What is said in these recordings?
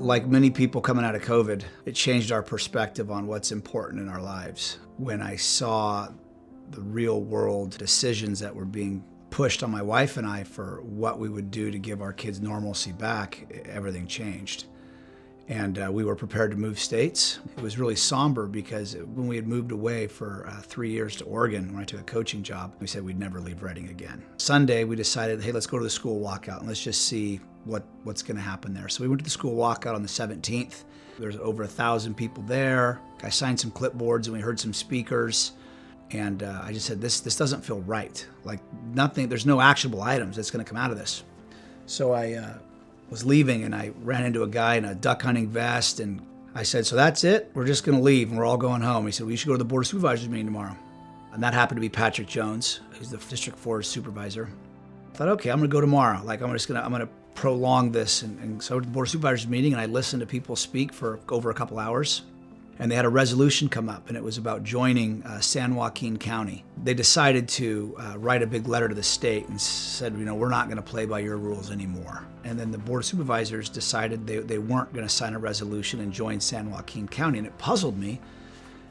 Like many people coming out of COVID, it changed our perspective on what's important in our lives. When I saw the real world decisions that were being pushed on my wife and I for what we would do to give our kids normalcy back, everything changed. And we were prepared to move states. It was really somber because when we had moved away for 3 years to Oregon, when I took a coaching job, we said we'd never leave Reading again. Sunday, we decided, hey, let's go to the school walkout and let's just see what's gonna happen there. So we went to the school walkout on the 17th. There's over 1,000 people there. I signed some clipboards and we heard some speakers. And I just said, this doesn't feel right. Like nothing, there's no actionable items that's gonna come out of this. So I was leaving and I ran into a guy in a duck hunting vest and I said, so that's it? We're just gonna leave and we're all going home. He said, well, you should go to the Board of Supervisors meeting tomorrow. And that happened to be Patrick Jones, who's the District 4 supervisor. I thought, okay, I'm gonna go tomorrow. Like I'm gonna prolong this. And so I went to the Board of Supervisors meeting and I listened to people speak for over a couple hours. And they had a resolution come up and it was about joining San Joaquin County. They decided to write a big letter to the state and said, you know, we're not gonna play by your rules anymore. And then the Board of Supervisors decided they weren't gonna sign a resolution and join San Joaquin County. And it puzzled me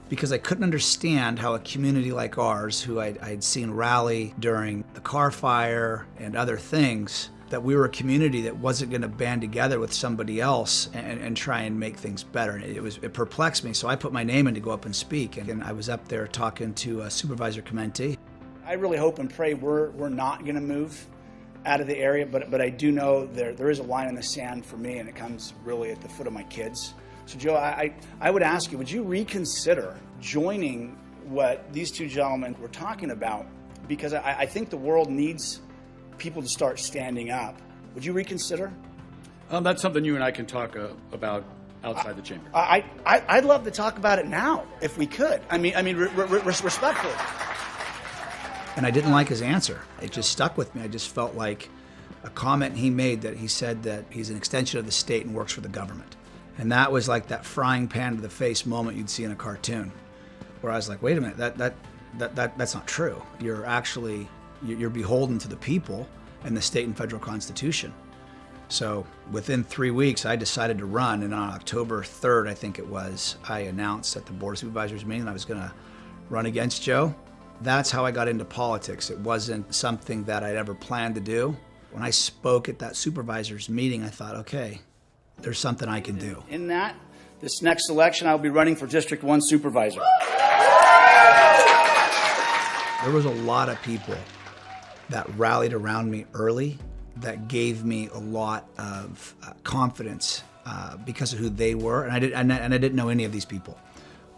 because I couldn't understand how a community like ours, who I'd seen rally during the car fire and other things, that we were a community that wasn't going to band together with somebody else and try and make things better. And it perplexed me, so I put my name in to go up and speak. And I was up there talking to Supervisor Clemente. I really hope and pray we're not going to move out of the area, but I do know there is a line in the sand for me, and it comes really at the foot of my kids. So Joe, I would ask you, would you reconsider joining what these two gentlemen were talking about? Because I think the world needs people to start standing up. Would you reconsider? That's something you and I can talk about outside the chamber. I'd love to talk about it now, if we could. I mean, respectfully. And I didn't like his answer. It just stuck with me. I just felt like a comment he made that he said that he's an extension of the state and works for the government. And that was like that frying pan to the face moment you'd see in a cartoon, where I was like, wait a minute, that's not true. You're beholden to the people and the state and federal constitution. So within 3 weeks, I decided to run, and on October 3rd, I think it was, I announced at the Board of Supervisors meeting that I was gonna run against Joe. That's how I got into politics. It wasn't something that I'd ever planned to do. When I spoke at that supervisors meeting, I thought, okay, there's something I can do. In this next election, I'll be running for District 1 Supervisor. There was a lot of people that rallied around me early that gave me a lot of confidence because of who they were. And I didn't know any of these people.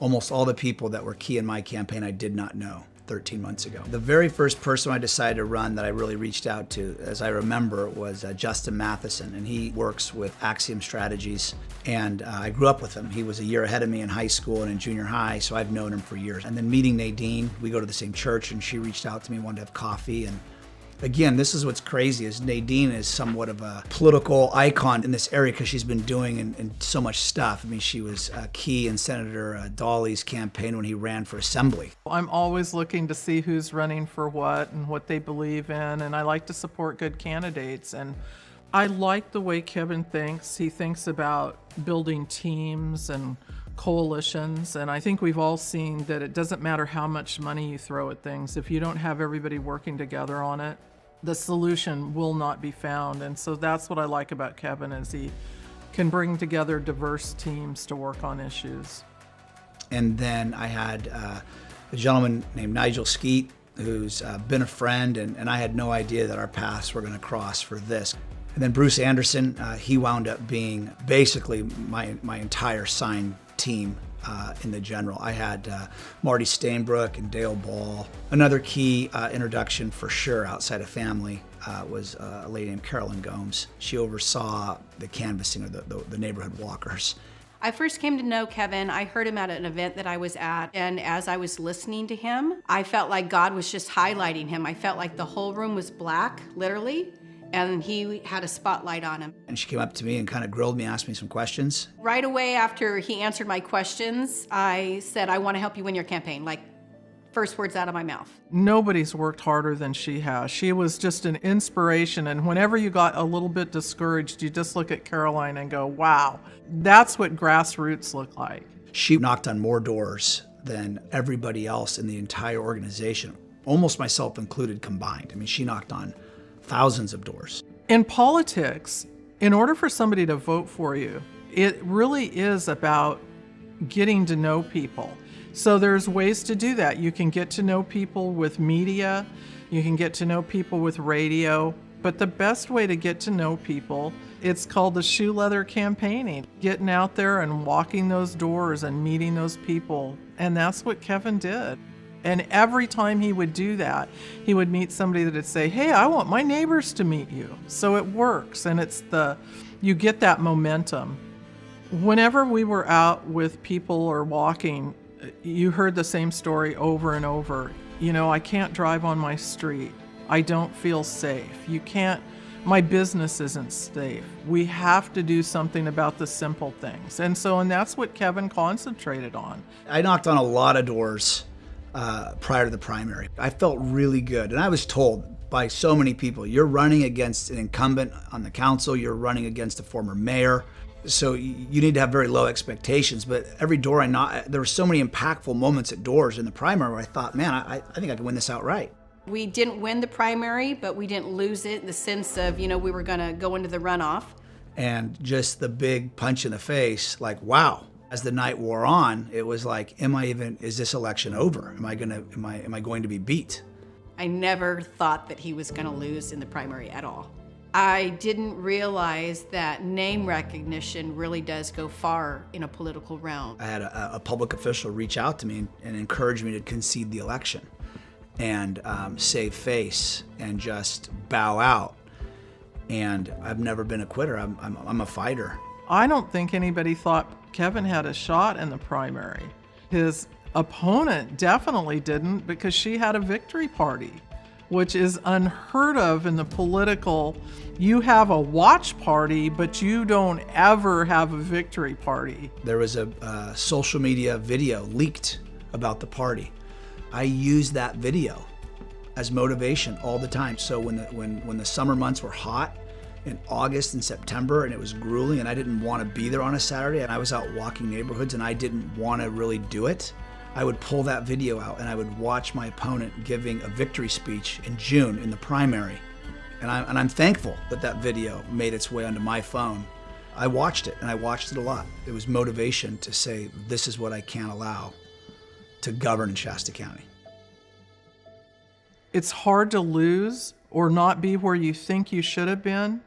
Almost all the people that were key in my campaign I did not know 13 months ago. The very first person I decided to run that I really reached out to, as I remember, was Justin Matheson, and he works with Axiom Strategies. And I grew up with him. He was a year ahead of me in high school and in junior high, so I've known him for years. And then meeting Nadine, we go to the same church, and she reached out to me, wanted to have coffee. And again, this is what's crazy, is Nadine is somewhat of a political icon in this area because she's been doing and so much stuff. I mean, she was key in Senator Dawley's campaign when he ran for assembly. I'm always looking to see who's running for what and what they believe in, and I like to support good candidates. And I like the way Kevin thinks. He thinks about building teams and coalitions, and I think we've all seen that it doesn't matter how much money you throw at things. If you don't have everybody working together on it, the solution will not be found. And so that's what I like about Kevin, is he can bring together diverse teams to work on issues. And then I had a gentleman named Nigel Skeet, who's been a friend, and I had no idea that our paths were going to cross for this. And then Bruce Anderson, he wound up being basically my entire sign team in the general. I had Marty Stainbrook and Dale Ball. Another key introduction for sure outside of family was a lady named Carolyn Gomes. She oversaw the canvassing of the neighborhood walkers. I first came to know Kevin. I heard him at an event that I was at, and as I was listening to him, I felt like God was just highlighting him. I felt like the whole room was black, literally, and he had a spotlight on him. And she came up to me and kind of grilled me, asked me some questions. Right away after he answered my questions, I said, I want to help you win your campaign. Like, first words out of my mouth. Nobody's worked harder than she has. She was just an inspiration. And whenever you got a little bit discouraged, you just look at Caroline and go, wow, that's what grassroots look like. She knocked on more doors than everybody else in the entire organization, almost myself included combined. I mean, she knocked on thousands of doors. In politics, in order for somebody to vote for you, it really is about getting to know people. So there's ways to do that. You can get to know people with media, you can get to know people with radio, but the best way to get to know people, it's called the shoe leather campaigning, getting out there and walking those doors and meeting those people. And that's what Kevin did. And every time he would do that, he would meet somebody that would say, hey, I want my neighbors to meet you. So it works, and you get that momentum. Whenever we were out with people or walking, you heard the same story over and over. You know, I can't drive on my street. I don't feel safe. My business isn't safe. We have to do something about the simple things. And that's what Kevin concentrated on. I knocked on a lot of doors prior to the primary. I felt really good. And I was told by so many people, you're running against an incumbent on the council, you're running against a former mayor. So you need to have very low expectations. But every door I knocked, there were so many impactful moments at doors in the primary where I thought, man, I think I can win this outright. We didn't win the primary, but we didn't lose it in the sense of, we were going to go into the runoff. And just the big punch in the face, like, wow. As the night wore on, it was like, is this election over? Am I going to be beat? I never thought that he was going to lose in the primary at all. I didn't realize that name recognition really does go far in a political realm. I had a public official reach out to me and encourage me to concede the election and save face and just bow out. And I've never been a quitter. I'm a fighter. I don't think anybody thought Kevin had a shot in the primary. His opponent definitely didn't, because she had a victory party, which is unheard of in the political. You have a watch party, but you don't ever have a victory party. There was a social media video leaked about the party. I used that video as motivation all the time. So when the summer months were hot, in August and September, and it was grueling, and I didn't want to be there on a Saturday, and I was out walking neighborhoods and I didn't want to really do it, I would pull that video out and I would watch my opponent giving a victory speech in June in the primary. And I'm thankful that video made its way onto my phone. I watched it, and I watched it a lot. It was motivation to say, this is what I can't allow to govern in Shasta County. It's hard to lose or not be where you think you should have been,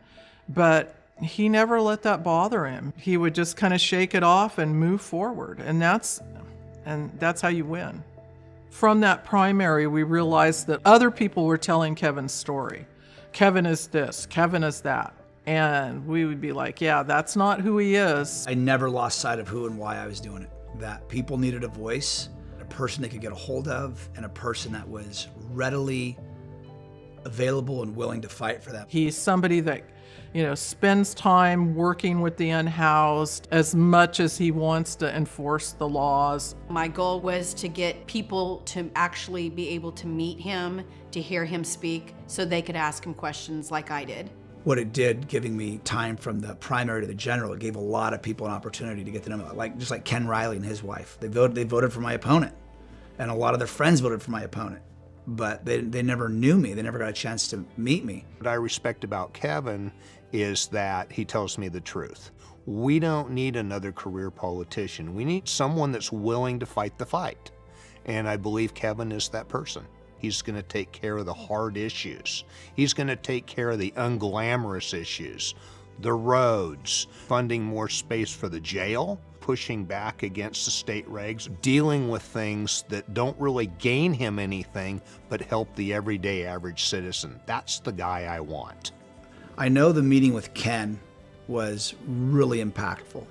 but he never let that bother him. He would just kind of shake it off and move forward, and that's how you win. From that primary, we realized that other people were telling Kevin's story. Kevin is this, Kevin is that. And we would be like, yeah, that's not who he is. I never lost sight of who and why I was doing it. That people needed a voice, a person they could get a hold of, and a person that was readily available and willing to fight for them. He's somebody that, spends time working with the unhoused as much as he wants to enforce the laws. My goal was to get people to actually be able to meet him, to hear him speak, so they could ask him questions like I did. What it did, giving me time from the primary to the general, it gave a lot of people an opportunity to get to know me. Just like Ken Riley and his wife. They voted for my opponent, and a lot of their friends voted for my opponent. But they never knew me. They never got a chance to meet me. What I respect about Kevin is that he tells me the truth. We don't need another career politician. We need someone that's willing to fight the fight. And I believe Kevin is that person. He's going to take care of the hard issues. He's going to take care of the unglamorous issues, the roads, funding more space for the jail, pushing back against the state regs, dealing with things that don't really gain him anything, but help the everyday average citizen. That's the guy I want. I know the meeting with Ken was really impactful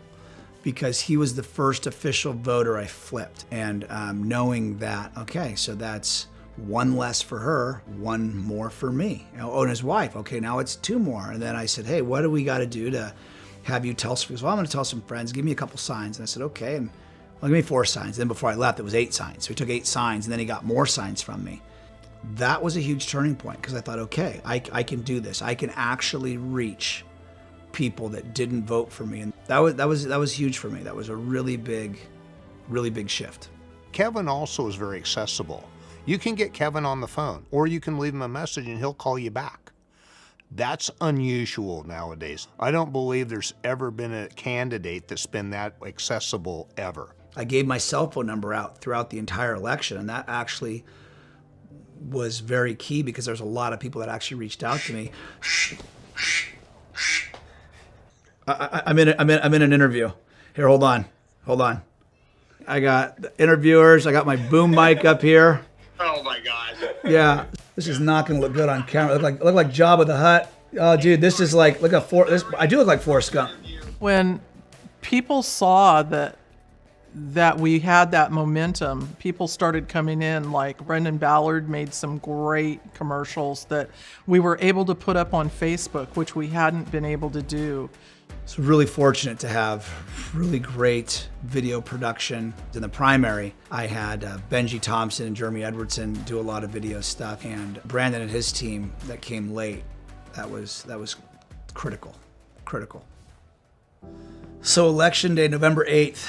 because he was the first official voter I flipped. And knowing that, okay, so that's one less for her, one more for me. Oh, and his wife, okay, now it's two more. And then I said, hey, what do we got to do to have you tell some, well, I'm going to tell some friends, give me a couple signs. And I said, okay. And Well, he gave me 4 signs. Then before I left, it was 8 signs. So he took 8 signs, and then he got more signs from me. That was a huge turning point because I thought, okay, I can do this. I can actually reach people that didn't vote for me, and that was huge for me. That was a really big shift. Kevin also is very accessible. You can get Kevin on the phone, or you can leave him a message and he'll call you back. That's unusual nowadays. I don't believe there's ever been a candidate that's been that accessible ever. I gave my cell phone number out throughout the entire election, and that actually was very key because there's a lot of people that actually reached out to me. I'm in an interview. Here, hold on. I got the interviewers. I got my boom mic up here. Oh my God. Yeah, this is not going to look good on camera. Look like Jabba the Hutt. Oh, dude, this is like I do look like Forrest Gump. When people saw that we had that momentum, people started coming in. Like Brendan Ballard made some great commercials that we were able to put up on Facebook, which we hadn't been able to do. So really fortunate to have really great video production. In the primary, I had Benji Thompson and Jeremy Edwardson do a lot of video stuff, and Brandon and his team that came late. That was critical. So election day, November 8th,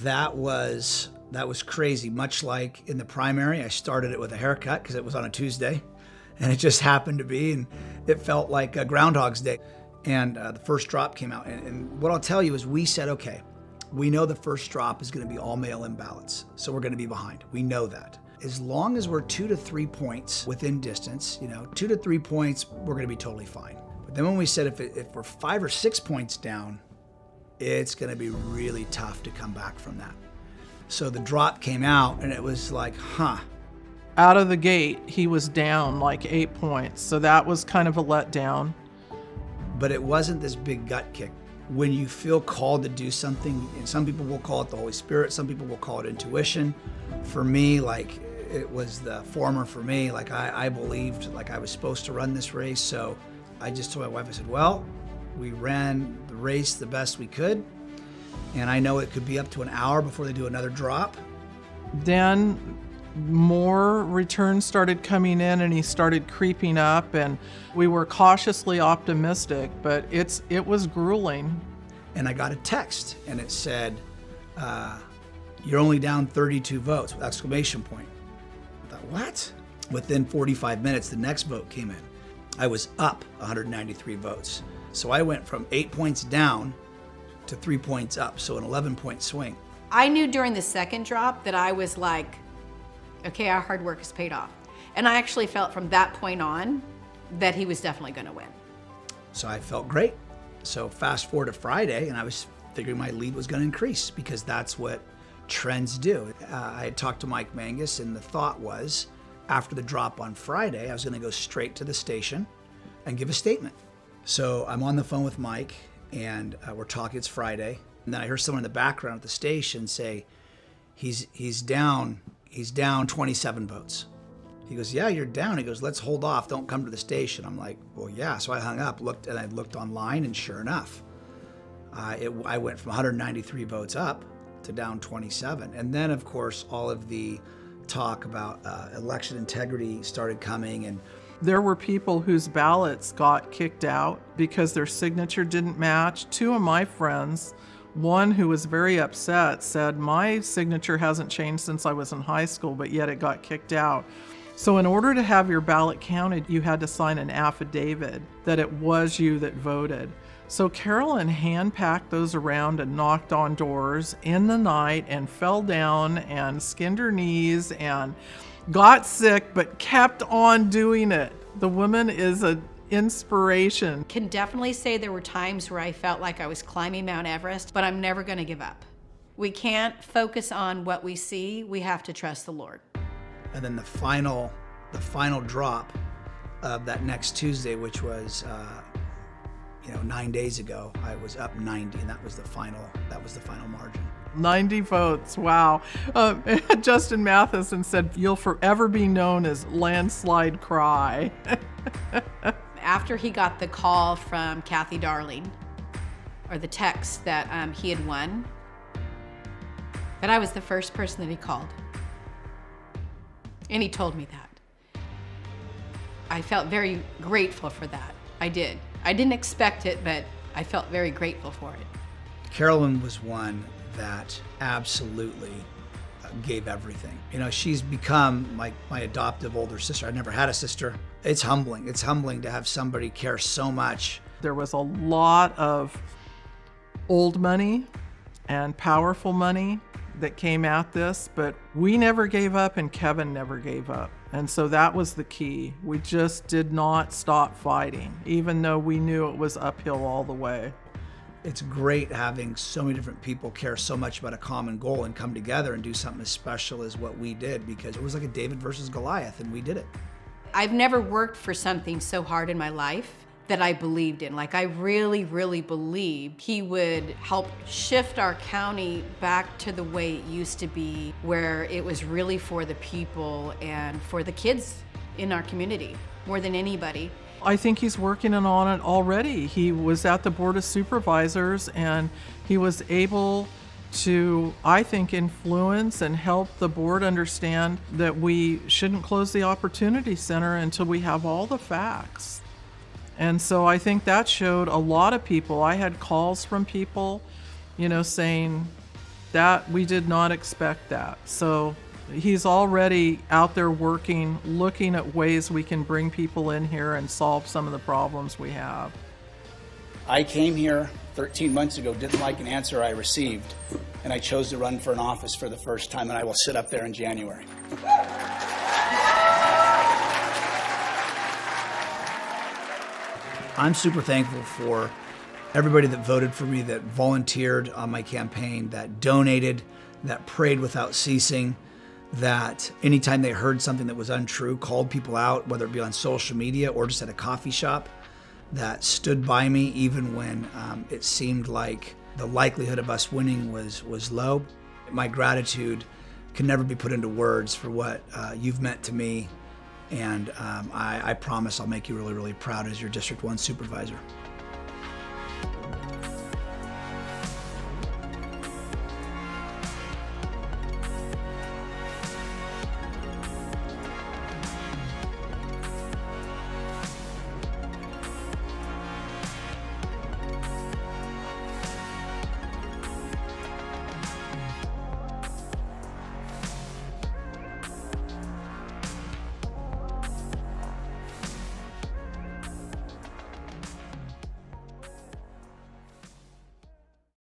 that was crazy. Much like in the primary, I started it with a haircut because it was on a Tuesday, and it just happened to be, and it felt like a Groundhog's Day. And the first drop came out. And what I'll tell you is we said, okay, we know the first drop is going to be all mail-in ballots. So we're going to be behind. We know that. As long as we're 2 to 3 points within distance, 2 to 3 points, we're going to be totally fine. But then when we said if we're 5 or 6 points down, it's going to be really tough to come back from that. So the drop came out and it was like, Out of the gate, he was down like 8 points. So that was kind of a letdown. But it wasn't this big gut kick. When you feel called to do something, and some people will call it the Holy Spirit, some people will call it intuition. For me, like it was the former for me. Like I believed like I was supposed to run this race. So I just told my wife, I said, well, we ran the race the best we could. And I know it could be up to an hour before they do another drop. Then more returns started coming in and he started creeping up, and we were cautiously optimistic, but it was grueling. And I got a text and it said, you're only down 32 votes, exclamation point. I thought, what? Within 45 minutes, the next vote came in. I was up 193 votes. So I went from 8 points down to 3 points up, so an 11-point swing. I knew during the second drop that I was like, okay, our hard work has paid off. And I actually felt from that point on that he was definitely going to win. So I felt great. So fast forward to Friday, and I was figuring my lead was going to increase because that's what trends do. I had talked to Mike Mangus, and the thought was after the drop on Friday, I was going to go straight to the station and give a statement. So I'm on the phone with Mike, and we're talking. It's Friday, and then I hear someone in the background at the station say, he's down 27 votes. He goes, yeah, you're down. He goes, let's hold off. Don't come to the station. I'm like, well, yeah. So I hung up, looked online, and sure enough, I went from 193 votes up to down 27. And then, of course, all of the talk about election integrity started coming, and there were people whose ballots got kicked out because their signature didn't match. 2 of my friends, one who was very upset, said, my signature hasn't changed since I was in high school, but yet it got kicked out. So in order to have your ballot counted, you had to sign an affidavit that it was you that voted. So Carolyn hand-packed those around and knocked on doors in the night and fell down and skinned her knees and got sick, but kept on doing it. The woman is an inspiration. Can definitely say there were times where I felt like I was climbing Mount Everest, but I'm never going to give up. We can't focus on what we see. We have to trust the Lord. And then the final drop of that next Tuesday, which was 9 days ago, I was up 90, and that was the final margin. 90 votes, wow. Justin Matheson said, you'll forever be known as Landslide Crye. After he got the call from Kathy Darling, or the text that he had won, But I was the first person that he called. And he told me that. I felt very grateful for that. I did. I didn't expect it, but I felt very grateful for it. Carolyn was one that absolutely gave everything. You know, she's become my adoptive older sister. I never had a sister. It's humbling. It's humbling to have somebody care so much. There was a lot of old money and powerful money that came at this, but we never gave up and Kevin never gave up. And so that was the key. We just did not stop fighting, even though we knew it was uphill all the way. It's great having so many different people care so much about a common goal and come together and do something as special as what we did, because it was like a David versus Goliath, and we did it. I've never worked for something so hard in my life that I believed in. Like, I really, really believed he would help shift our county back to the way it used to be, where it was really for the people and for the kids in our community more than anybody. I think he's working on it already. He was at the Board of Supervisors and he was able to, I think, influence and help the board understand that we shouldn't close the Opportunity Center until we have all the facts. And so I think that showed a lot of people. I had calls from people, saying that we did not expect that. So he's already out there working, looking at ways we can bring people in here and solve some of the problems we have. I came here 13 months ago, didn't like an answer I received, and I chose to run for an office for the first time, and I will sit up there in January. I'm super thankful for everybody that voted for me, that volunteered on my campaign, that donated, that prayed without ceasing, that anytime they heard something that was untrue, called people out, whether it be on social media or just at a coffee shop, that stood by me even when it seemed like the likelihood of us winning was low. My gratitude can never be put into words for what you've meant to me, and I promise I'll make you really, really proud as your District 1 supervisor.